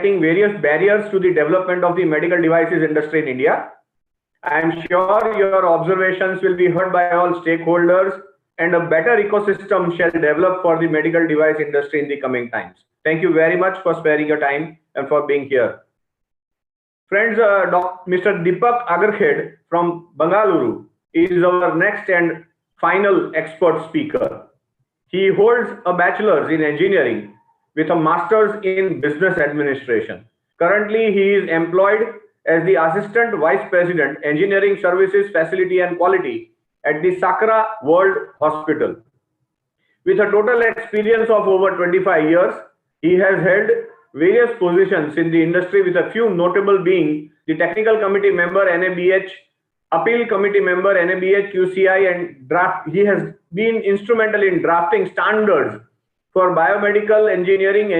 highlighting various barriers to the development of the medical devices industry in India. I am sure your observations will be heard by all stakeholders and a better ecosystem shall develop for the medical device industry in the coming times. Thank you very much for sparing your time and for being here. Friends, Mr. Deepak Agarkhed from Bengaluru is our next and final expert speaker. He holds a bachelor's in engineering with a master's in business administration. Currently, he is employed as the Assistant Vice President, Engineering Services, Facility and Quality at the Sakra World Hospital. With a total experience of over 25 years, he has held various positions in the industry, with a few notable being the Technical Committee Member, NABH, Appeal Committee Member, NABH, QCI, and draft. He has been instrumental in drafting standards for biomedical engineering.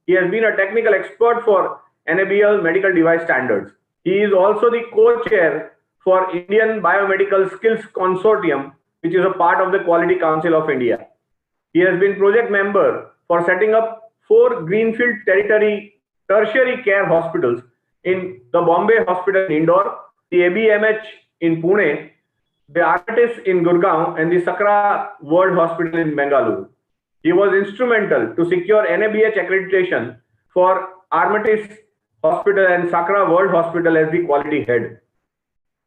He has been a technical expert for NABL medical device standards. He is also the co-chair for Indian Biomedical Skills Consortium, which is a part of the Quality Council of India. He has been project member for setting up 4 greenfield tertiary care hospitals in the Bombay Hospital in Indore, the ABMH in Pune, the Artis in Gurgaon, and the Sakra World Hospital in Bengaluru. He was instrumental to secure NABH accreditation for Armitage Hospital and Sakra World Hospital as the quality head.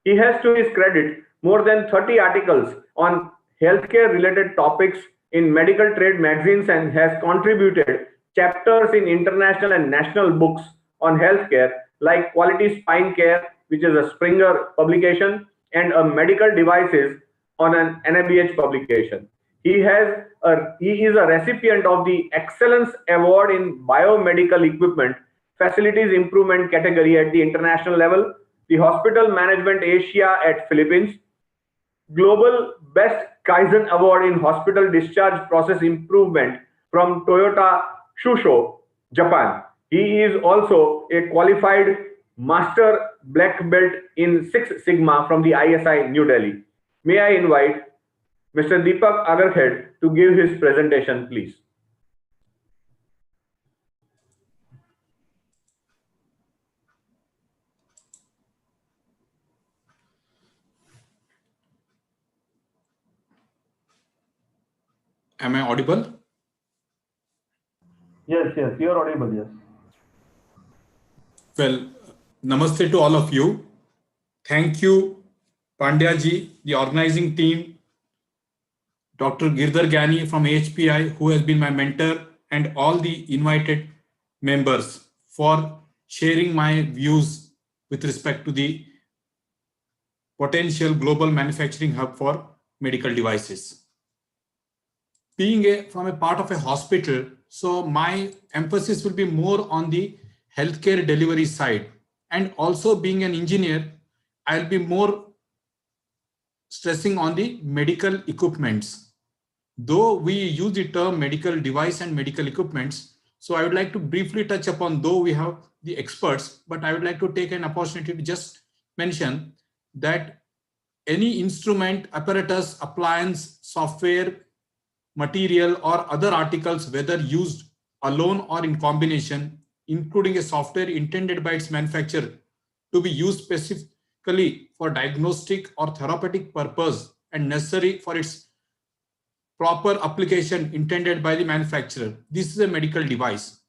He has, to his credit, more than 30 articles on healthcare related topics in medical trade magazines and has contributed chapters in international and national books on healthcare like Quality Spine Care, which is a Springer publication, and a medical devices on an NABH publication. He is a recipient of the Excellence Award in Biomedical Equipment Facilities Improvement category at the international level, the Hospital Management Asia at Philippines, Global Best Kaizen Award in Hospital Discharge Process Improvement from Toyota Shusho, Japan. He is also a qualified Master Black Belt in Six Sigma from the ISI, New Delhi. May I invite Mr. Deepak Agarkhed to give his presentation, please. Am I audible? Yes, you're audible, yes. Well, namaste to all of you. Thank you, Pandya ji, the organizing team, Dr. Girdhar Gyani from AHPI, who has been my mentor, and all the invited members for sharing my views with respect to the potential global manufacturing hub for medical devices. Being from a part of a hospital, so my emphasis will be more on the healthcare delivery side, and also being an engineer, I'll be more stressing on the medical equipments. Though we use the term medical device and medical equipments, so I would like to briefly touch upon, though we have the experts, but I would like to take an opportunity to just mention that any instrument, apparatus, appliance, software, material or other articles, whether used alone or in combination, including a software intended by its manufacturer to be used specifically for diagnostic or therapeutic purpose and necessary for its proper application intended by the manufacturer. This is a medical device.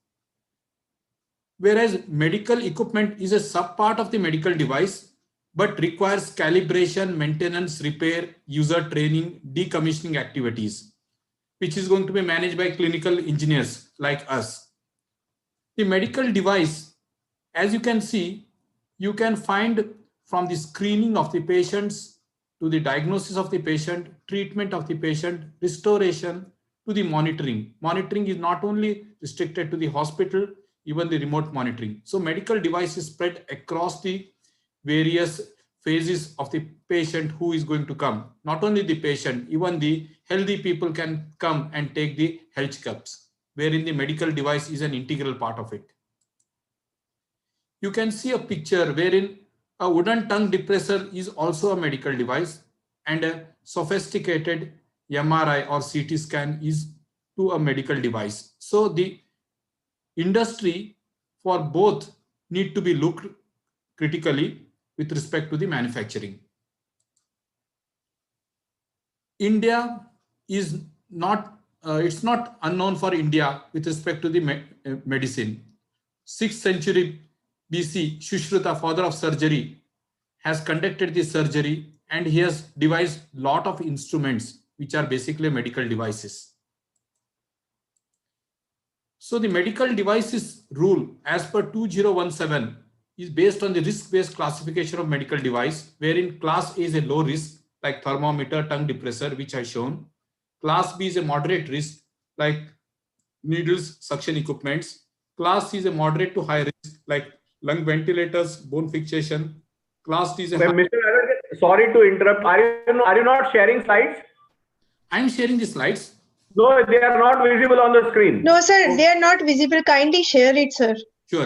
Whereas medical equipment is a subpart of the medical device, but requires calibration, maintenance, repair, user training, decommissioning activities, which is going to be managed by clinical engineers like us. The medical device, as you can see, you can find from the screening of the patients to the diagnosis of the patient, treatment of the patient, restoration to the monitoring. Monitoring is not only restricted to the hospital, even the remote monitoring. So medical device is spread across the various phases of the patient who is going to come. Not only the patient, even the healthy people can come and take the health checkups, wherein the medical device is an integral part of it. You can see a picture wherein a wooden tongue depressor is also a medical device, and a sophisticated MRI or CT scan is to a medical device. So the industry for both need to be looked critically with respect to the manufacturing. India is not, it's not unknown for India with respect to the medicine. 6th century BC, Sushruta, father of surgery, has conducted the surgery, and he has devised lot of instruments which are basically medical devices. So the medical devices rule as per 2017 is based on the risk-based classification of medical device, wherein class A is a low risk like thermometer, tongue depressor, which I shown. Class B is a moderate risk like needles, suction equipments. Class C is a moderate to high risk like lung ventilators, bone fixation. Class D is a high. Mr. Agarwal, sorry to interrupt. Are you not sharing slides? I am sharing the slides. No, they are not visible on the screen. No, sir, they are not visible. Kindly share it, sir. Sure.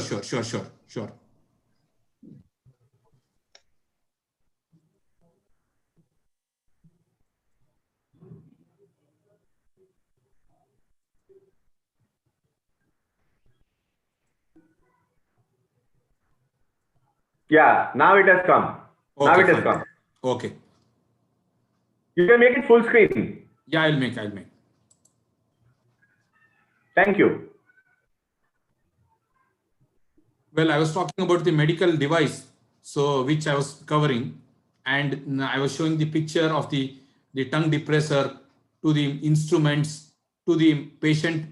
Yeah, now it has come. Okay, now it has fine. come. Okay. You can make it full screen. Yeah, I'll make. Thank you. Well, I was talking about the medical device, so which I was covering, and I was showing the picture of the tongue depressor, to the instruments, to the patient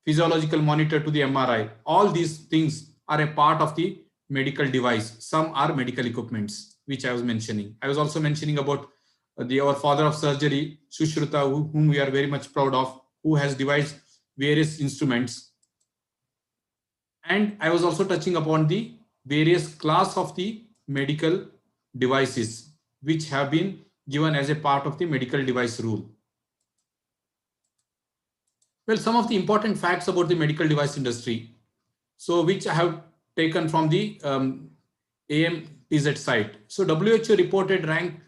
physiological monitor, to the MRI. All these things are a part of the medical device. Some are medical equipments, which I was mentioning. I was also mentioning about our father of surgery, Sushruta, whom we are very much proud of, who has devised various instruments. And I was also touching upon the various class of the medical devices, which have been given as a part of the medical device rule. Well, some of the important facts about the medical device industry, so which I have taken from the AMTZ site. So WHO reported rank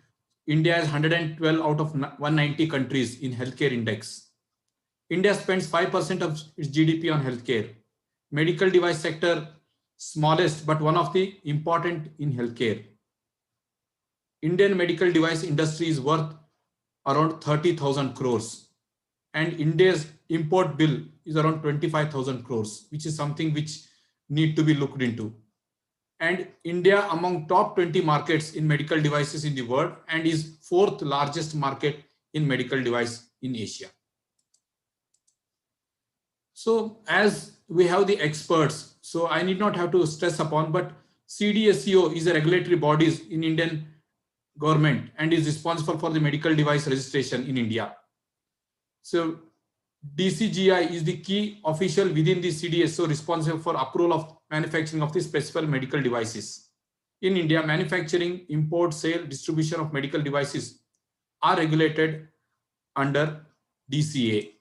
India as 112 out of 190 countries in healthcare index. India spends 5% of its GDP on healthcare. Medical device sector, smallest but one of the important in healthcare. Indian medical device industry is worth around 30,000 crores, and India's import bill is around 25,000 crores, which is something which need to be looked into. And India among top 20 markets in medical devices in the world, and is 4th largest market in medical device in Asia. So as we have the experts, so I need not have to stress upon, but CDSCO is a regulatory body in Indian government and is responsible for the medical device registration in India. So DCGI is the key official within the CDSCO responsible for approval of manufacturing of the specified medical devices. In India, manufacturing, import, sale, distribution of medical devices are regulated under DCA.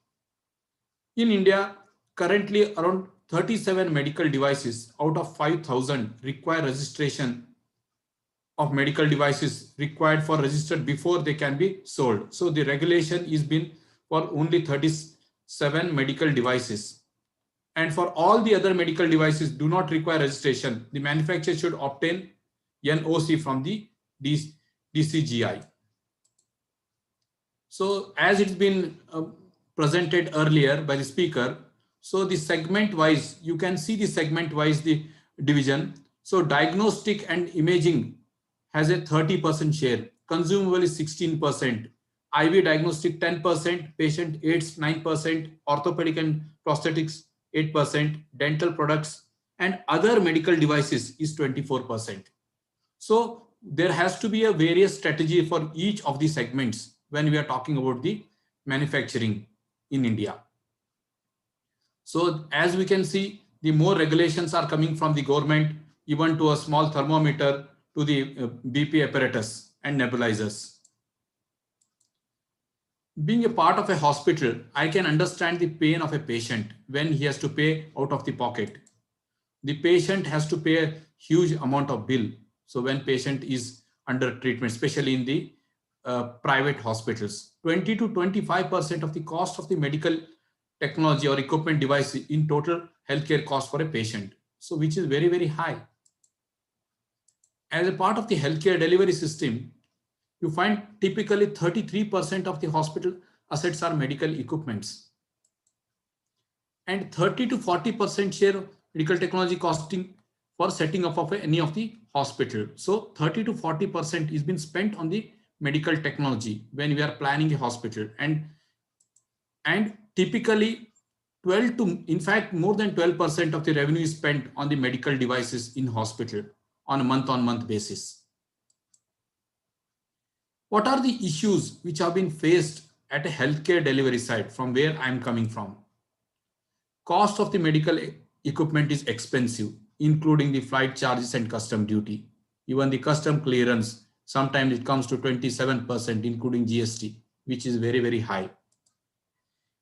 In India, currently around 37 medical devices out of 5,000 require registration of medical devices required for registered before they can be sold. So the regulation is been for only 37 medical devices. And for all the other medical devices do not require registration, the manufacturer should obtain NOC from the DCGI. So as it's been presented earlier by the speaker, so the segment wise, you can see the segment wise the division. So diagnostic and imaging has a 30% share, consumable is 16%, IV diagnostic 10%, patient aids 9%, orthopedic and prosthetics 8%, dental products and other medical devices is 24%. So there has to be a various strategy for each of the segments when we are talking about the manufacturing in India. So as we can see, the more regulations are coming from the government, even to a small thermometer, to the BP apparatus and nebulizers. Being a part of a hospital, I can understand the pain of a patient when he has to pay out of the pocket. The patient has to pay a huge amount of bill. So when patient is under treatment, especially in the private hospitals, 20 to 25% of the cost of the medical technology or equipment device in total healthcare cost for a patient. so which is very, very high. As a part of the healthcare delivery system, you find typically 33% of the hospital assets are medical equipments, and 30 to 40% share of medical technology costing for setting up of any of the hospital. So 30 to 40% is been spent on the medical technology when we are planning a hospital, and typically 12 to, in fact, more than 12% of the revenue is spent on the medical devices in hospital on a month-on-month basis. What are the issues which have been faced at a healthcare delivery side from where I'm coming from? Cost of the medical equipment is expensive, including the flight charges and custom duty. Even the custom clearance, sometimes it comes to 27%, including GST, which is very, very high.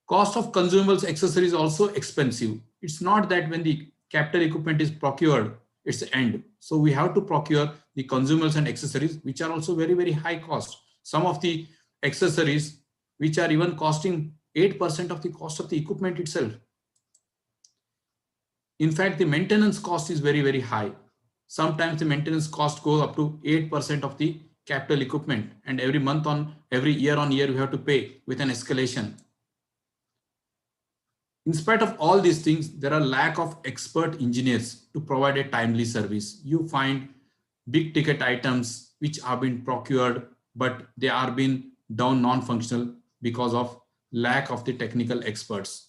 Cost of consumables accessories also expensive. It's not that when the capital equipment is procured, it's the end. So we have to procure the consumables and accessories, which are also very, very high cost. Some of the accessories, which are even costing 8% of the cost of the equipment itself. In fact, the maintenance cost is very, very high. Sometimes the maintenance cost goes up to 8% of the capital equipment, and every month on, every year on year, we have to pay with an escalation. In spite of all these things, there are lack of expert engineers to provide a timely service. You find big ticket items which have been procured, but they are being down non-functional because of lack of the technical experts.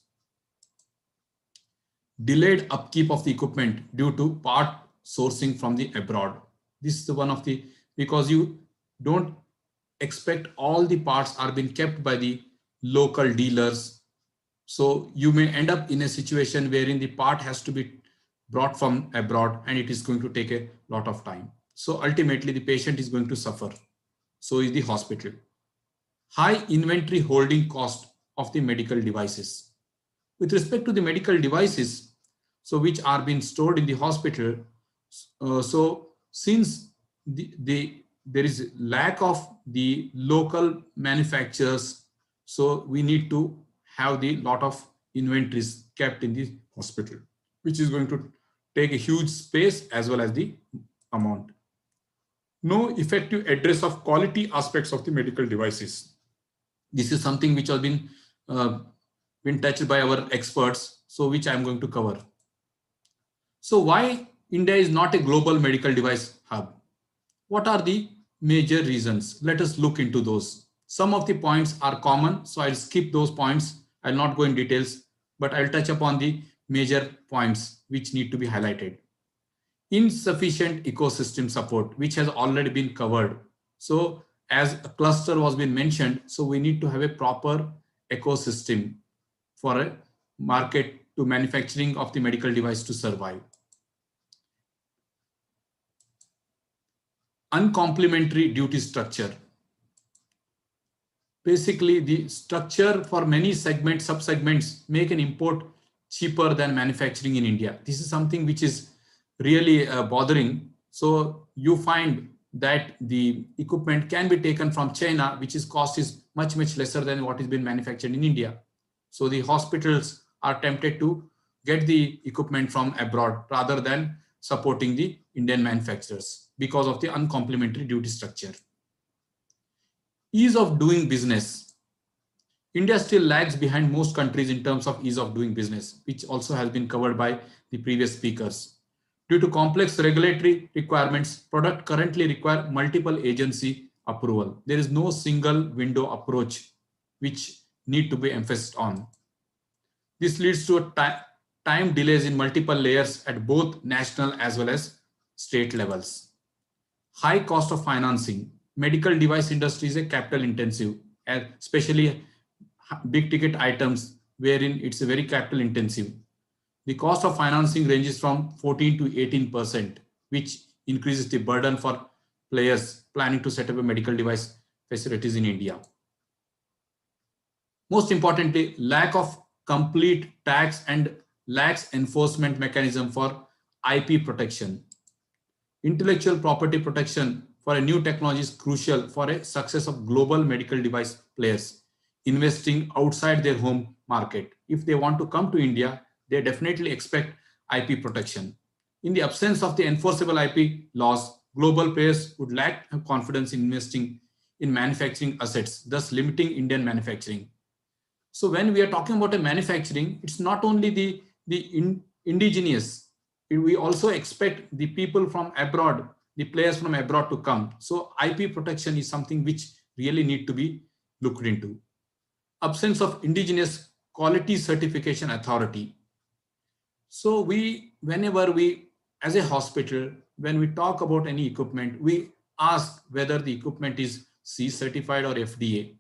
Delayed upkeep of the equipment due to part sourcing from the abroad. This is the one of the, because you don't expect all the parts are being kept by the local dealers. So you may end up in a situation wherein the part has to be brought from abroad and it is going to take a lot of time. So ultimately the patient is going to suffer. So is the hospital. High inventory holding cost of the medical devices. With respect to the medical devices, so which are being stored in the hospital, so since there is lack of the local manufacturers, so we need to have the lot of inventories kept in the hospital, which is going to take a huge space as well as the amount. No effective address of quality aspects of the medical devices. This is something which has been touched by our experts, so which I'm going to cover. So why India is not a global medical device hub? What are the major reasons? Let us look into those. Some of the points are common, so I'll skip those points. I'll not go in details, but I'll touch upon the major points which need to be highlighted. Insufficient ecosystem support, which has already been covered. So as a cluster was been mentioned, so we need to have a proper ecosystem for a market to manufacturing of the medical device to survive. Uncomplementary duty structure. Basically, the structure for many segments, sub-segments make an import cheaper than manufacturing in India. This is something which is really bothering. So you find that the equipment can be taken from China, which is cost is much, much lesser than what is being manufactured in India. So the hospitals are tempted to get the equipment from abroad rather than supporting the Indian manufacturers because of the uncomplimentary duty structure. Ease of doing business. India still lags behind most countries in terms of ease of doing business, which also has been covered by the previous speakers. Due to complex regulatory requirements, products currently require multiple agency approval. There is no single window approach which need to be emphasized on. This leads to a time delays in multiple layers at both national as well as state levels. High cost of financing. Medical device industry is a capital intensive, especially big ticket items wherein it's a very capital intensive. The cost of financing ranges from 14 to 18%, which increases the burden for players planning to set up a medical device facilities in India. Most importantly, lack of complete tax and lax enforcement mechanism for IP protection. Intellectual property protection for a new technology is crucial for a success of global medical device players investing outside their home market. If they want to come to India, they definitely expect IP protection. In the absence of the enforceable IP laws, global players would lack confidence in investing in manufacturing assets, thus limiting Indian manufacturing. So when we are talking about a manufacturing, it's not only the indigenous, we also expect the people from abroad, the players from abroad to come. So IP protection is something which really need to be looked into. Absence of indigenous quality certification authority. So whenever we, as a hospital, when we talk about any equipment, we ask whether the equipment is C certified or FDA.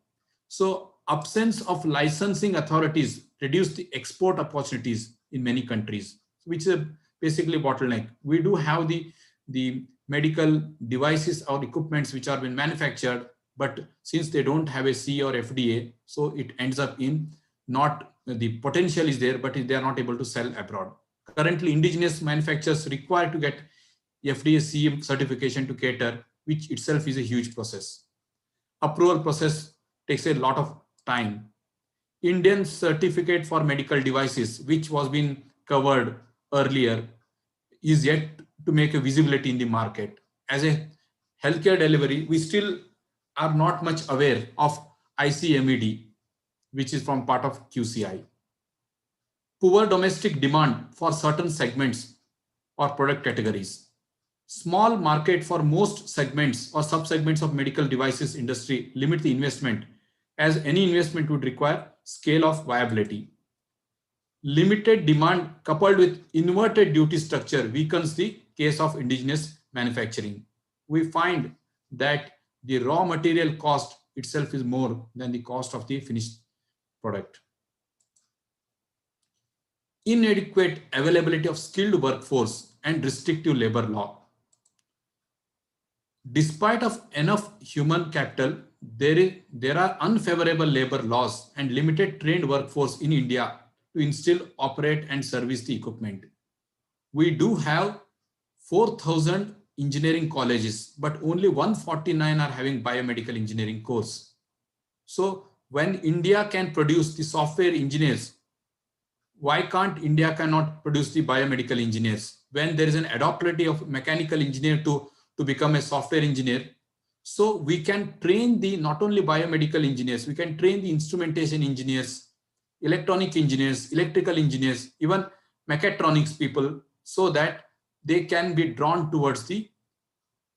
So absence of licensing authorities reduce the export opportunities in many countries, which is basically bottleneck. We do have the medical devices or equipments which are being manufactured, but since they don't have a C or FDA, so it ends up in not, the potential is there, but they are not able to sell abroad. Currently, indigenous manufacturers require to get FDA CE certification to cater, which itself is a huge process. Approval process takes a lot of time. Indian certificate for medical devices, which was being covered earlier, is yet to make a visibility in the market. As a healthcare delivery, we still are not much aware of ICMED, which is from part of QCI. Poor domestic demand for certain segments or product categories. Small market for most segments or sub-segments of medical devices industry limit the investment, as any investment would require scale of viability. Limited demand coupled with inverted duty structure weakens the case of indigenous manufacturing. We find that the raw material cost itself is more than the cost of the finished product. Inadequate availability of skilled workforce and restrictive labor law. Despite of enough human capital, there are unfavorable labor laws and limited trained workforce in India to instill, operate and service the equipment. We do have 4,000 engineering colleges, but only 149 are having biomedical engineering course. So when India can produce the software engineers, why can't India cannot produce the biomedical engineers? When there is an adaptability of mechanical engineer to become a software engineer, so we can train the not only biomedical engineers, we can train the instrumentation engineers, electronic engineers, electrical engineers, even mechatronics people, so that they can be drawn towards the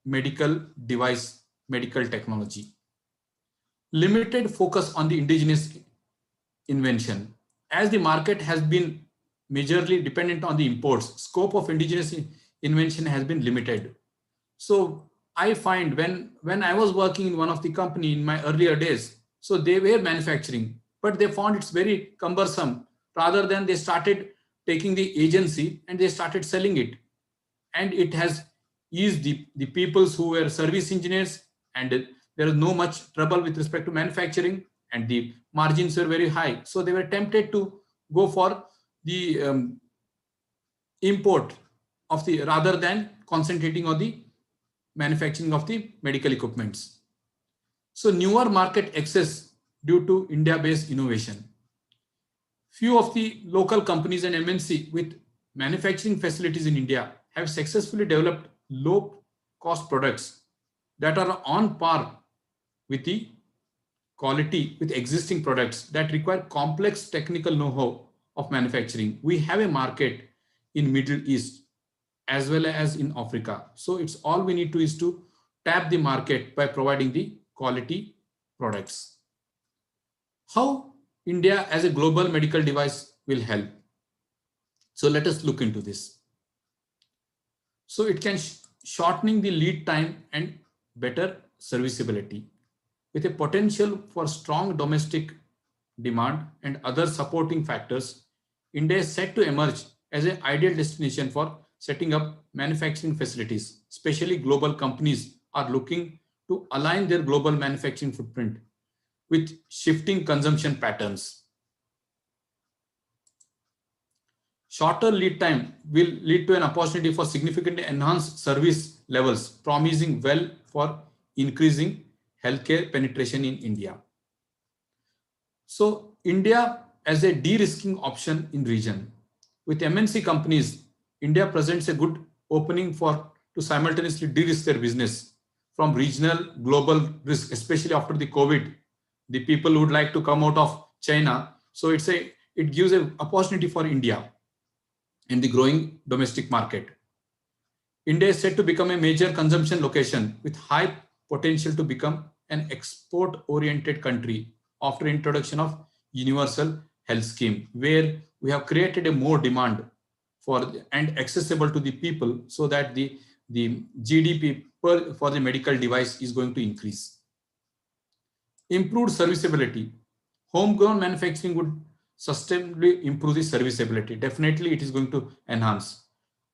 medical device, medical technology. Limited focus on the indigenous invention. As the market has been majorly dependent on the imports, scope of indigenous invention has been limited. So I find when I was working in one of the company in my earlier days, so they were manufacturing, but they found it's very cumbersome. Rather than they started taking the agency and they started selling it. And it has eased the peoples who were service engineers, and there is no much trouble with respect to manufacturing, and the margins were very high. So they were tempted to go for the import of the, rather than concentrating on the manufacturing of the medical equipments. So newer market access due to India-based innovation. Few of the local companies and MNC with manufacturing facilities in India have successfully developed low-cost products that are on par with the quality with existing products that require complex technical know-how of manufacturing. We have a market in Middle East as well as in Africa. So it's all we need to is to tap the market by providing the quality products. How India as a global medical device will help? So let us look into this. So it can shortening the lead time and better serviceability. With a potential for strong domestic demand and other supporting factors, India is set to emerge as an ideal destination for setting up manufacturing facilities. Especially global companies are looking to align their global manufacturing footprint with shifting consumption patterns. Shorter lead time will lead to an opportunity for significantly enhanced service levels, promising well for increasing healthcare penetration in India. So India as a de-risking option in region. With MNC companies, India presents a good opening to simultaneously de-risk their business from regional global risk, especially after the COVID. The people would like to come out of China. So it gives an opportunity for India in the growing domestic market. India is set to become a major consumption location with high potential to become an export-oriented country after introduction of universal health scheme, where we have created a more demand and accessible to the people, so that the GDP for the medical device is going to increase. Improved serviceability. Homegrown manufacturing would sustainably improve the serviceability. Definitely it is going to enhance.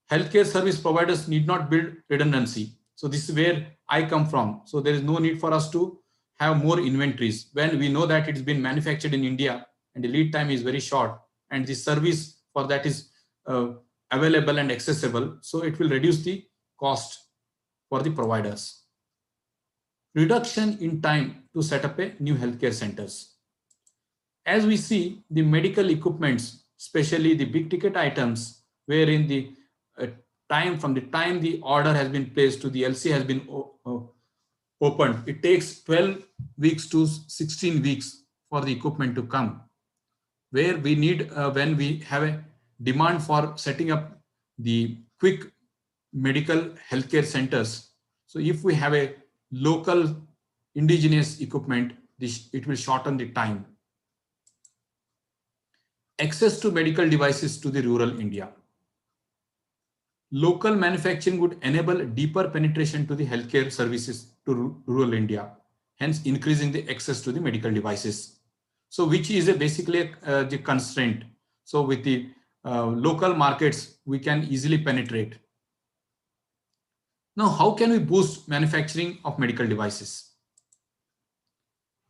Healthcare service providers need not build redundancy. So this is where I come from. So there is no need for us to have more inventories when we know that it's been manufactured in India and the lead time is very short and the service for that is available and accessible. So it will reduce the cost for the providers. Reduction in time to set up a new healthcare centers. As we see, the medical equipments, especially the big ticket items, wherein the time from the time the order has been placed to the LC has been opened, it takes 12 weeks to 16 weeks for the equipment to come. Where we need, when we have a demand for setting up the quick medical healthcare centers. So if we have a local indigenous equipment, it will shorten the time. Access to medical devices to the rural India. Local manufacturing would enable deeper penetration to the healthcare services to rural India, hence increasing the access to the medical devices. So which is basically the constraint. So with the local markets, we can easily penetrate. Now, how can we boost manufacturing of medical devices?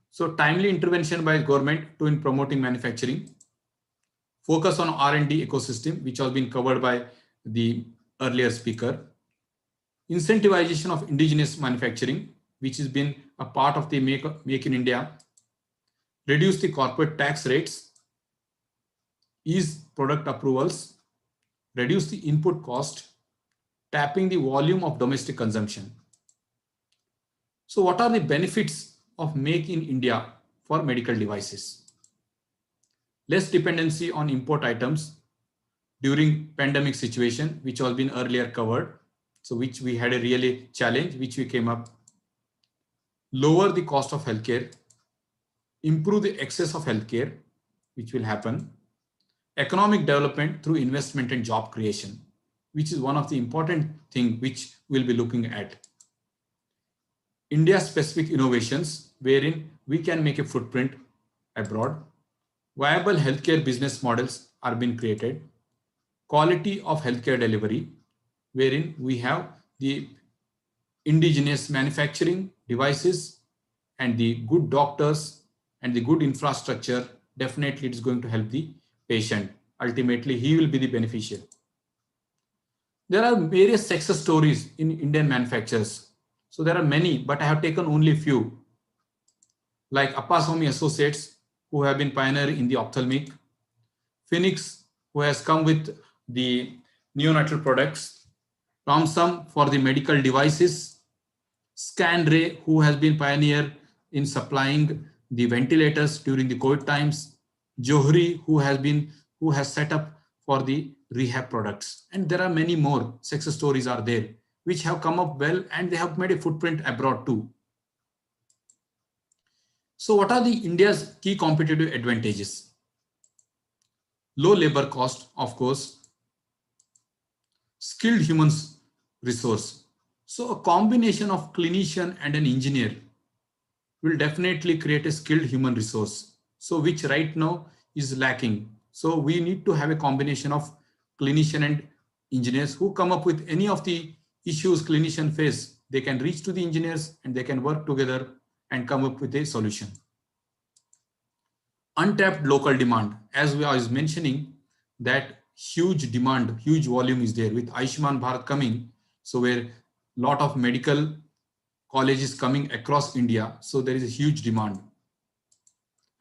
So timely intervention by government in promoting manufacturing. Focus on R&D ecosystem, which has been covered by the earlier speaker. Incentivization of indigenous manufacturing, which has been a part of the Make in India. Reduce the corporate tax rates. Ease product approvals. Reduce the input cost. Tapping the volume of domestic consumption. So what are the benefits of Make in India for medical devices? Less dependency on import items during pandemic situation, which has been earlier covered. So which we had a really challenge, which we came up. Lower the cost of healthcare. Improve the access of healthcare, which will happen. Economic development through investment and job creation, which is one of the important things which we'll be looking at. India-specific innovations, wherein we can make a footprint abroad. Viable healthcare business models are being created. Quality of healthcare delivery, wherein we have the indigenous manufacturing devices and the good doctors and the good infrastructure. Definitely it's going to help the patient. Ultimately, he will be the beneficiary. There are various success stories in Indian manufacturers. So there are many, but I have taken only few. Like Appaswamy Associates, who have been pioneer in the ophthalmic. Phoenix, who has come with the neonatal products. Thomson for the medical devices. Scanray, who has been pioneer in supplying the ventilators during the COVID times. Johri, who has set up for the rehab products. And there are many more success stories are there, which have come up well and they have made a footprint abroad too. So what are the India's key competitive advantages? Low labor cost, of course. Skilled human resource. So a combination of clinician and an engineer will definitely create a skilled human resource. So which right now is lacking. So we need to have a combination of clinician and engineers who come up with any of the issues clinician face. They can reach to the engineers and they can work together and come up with a solution. Untapped local demand. As I was mentioning, that huge demand, huge volume is there with Ayushman Bharat coming. So where lot of medical colleges coming across India. So there is a huge demand.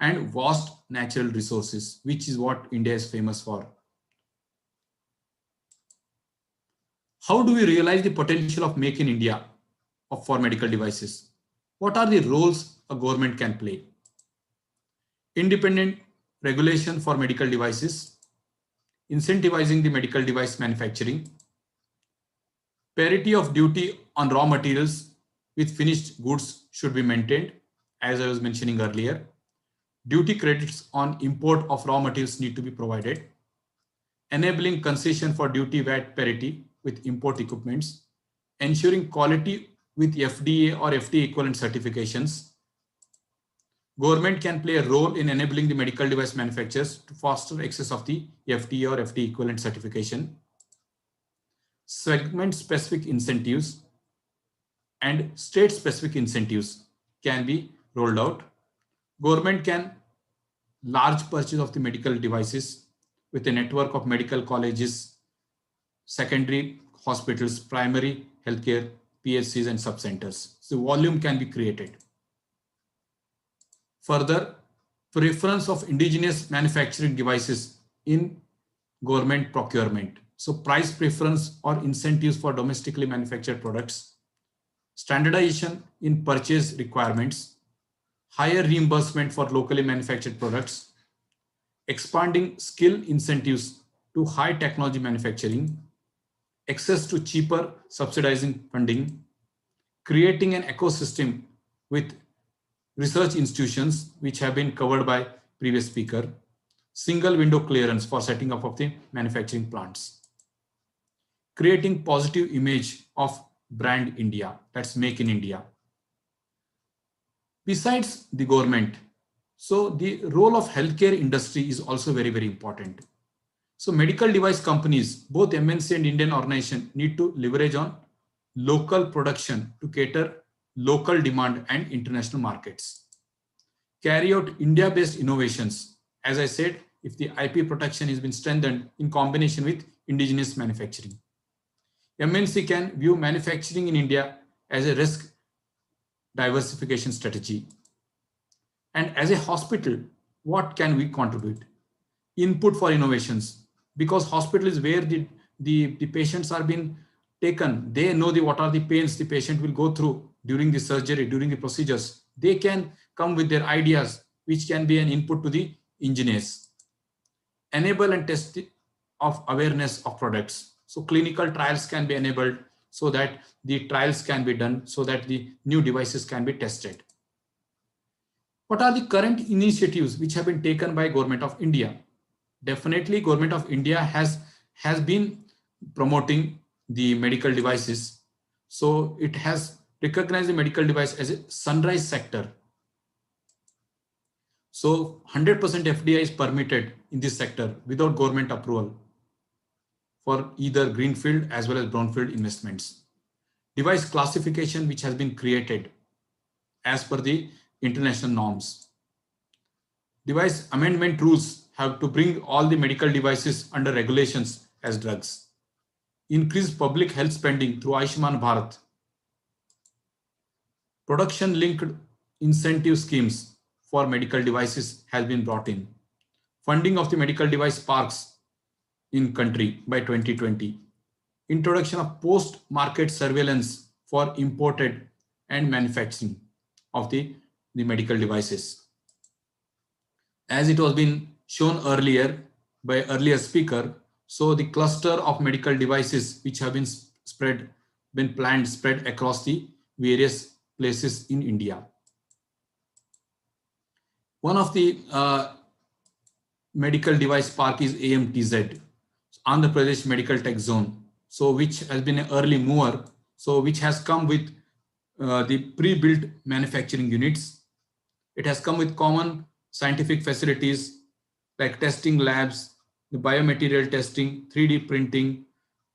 And vast natural resources, which is what India is famous for. How do we realize the potential of Make in India for medical devices? What are the roles a government can play? Independent regulation for medical devices, incentivizing the medical device manufacturing, parity of duty on raw materials with finished goods should be maintained, as I was mentioning earlier. Duty credits on import of raw materials need to be provided, enabling concession for duty VAT parity with import equipments, ensuring quality with FDA or FDA equivalent certifications. Government can play a role in enabling the medical device manufacturers to foster access of the FDA or FDA equivalent certification. Segment-specific incentives and state-specific incentives can be rolled out. Government can large purchase of the medical devices with a network of medical colleges, secondary hospitals, primary healthcare, PHCs and subcenters. So volume can be created. Further, preference of indigenous manufacturing devices in government procurement. So price preference or incentives for domestically manufactured products, standardization in purchase requirements, higher reimbursement for locally manufactured products, expanding skill incentives to high technology manufacturing, access to cheaper subsidizing funding, creating an ecosystem with research institutions which have been covered by previous speaker, single window clearance for setting up of the manufacturing plants, creating positive image of brand India, that's Make in India. Besides the government, so the role of healthcare industry is also very, very important. So medical device companies, both MNC and Indian organization, need to leverage on local production to cater local demand and international markets. Carry out India-based innovations. As I said, if the IP protection has been strengthened in combination with indigenous manufacturing. MNC can view manufacturing in India as a risk diversification strategy. And as a hospital, what can we contribute? Input for innovations, because hospital is where the patients are being taken. They know what are the pains the patient will go through during the surgery, during the procedures. They can come with their ideas, which can be an input to the engineers. Enable and test of awareness of products. So clinical trials can be enabled so that the trials can be done, so that the new devices can be tested. What are the current initiatives which have been taken by Government of India? Definitely, Government of India has been promoting the medical devices. So it has recognized the medical device as a sunrise sector. So 100% FDI is permitted in this sector without government approval for either greenfield as well as brownfield investments. Device classification which has been created as per the international norms. Device amendment rules have to bring all the medical devices under regulations as drugs. Increase public health spending through Ayushman Bharat. Production linked incentive schemes for medical devices has been brought in. Funding of the medical device parks in country by 2020. Introduction of post-market surveillance for imported and manufacturing of the medical devices. As it was been shown earlier by earlier speaker, so the cluster of medical devices which have been planned spread across the various places in India. One of the medical device park is AMTZ, Andhra Pradesh Medical Tech Zone, so which has been an early mover, so which has come with the pre-built manufacturing units. It has come with common scientific facilities like testing labs, the biomaterial testing, 3D printing,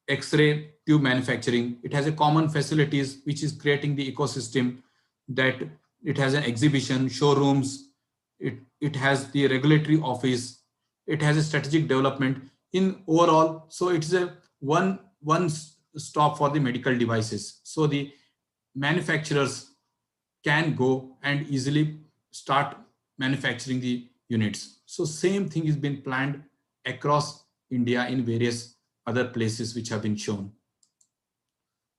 X-ray tube manufacturing. It has a common facilities which is creating the ecosystem, that it has an exhibition, showrooms, it has the regulatory office, it has a strategic development in overall. So it's a one stop for the medical devices. So the manufacturers can go and easily start manufacturing the units. So same thing has been planned across India in various other places which have been shown.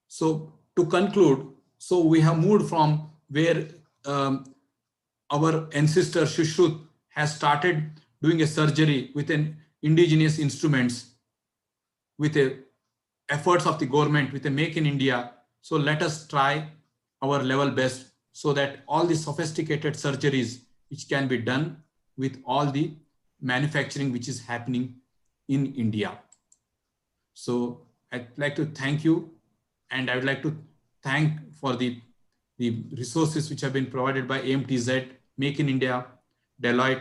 So to conclude, so we have moved from where our ancestor Shushruth has started doing a surgery with an indigenous instruments, with the efforts of the government, with a Make in India. So let us try our level best so that all the sophisticated surgeries which can be done with all the manufacturing which is happening in India. So I'd like to thank you, and I would like to thank for the resources which have been provided by AMTZ, Make in India, Deloitte,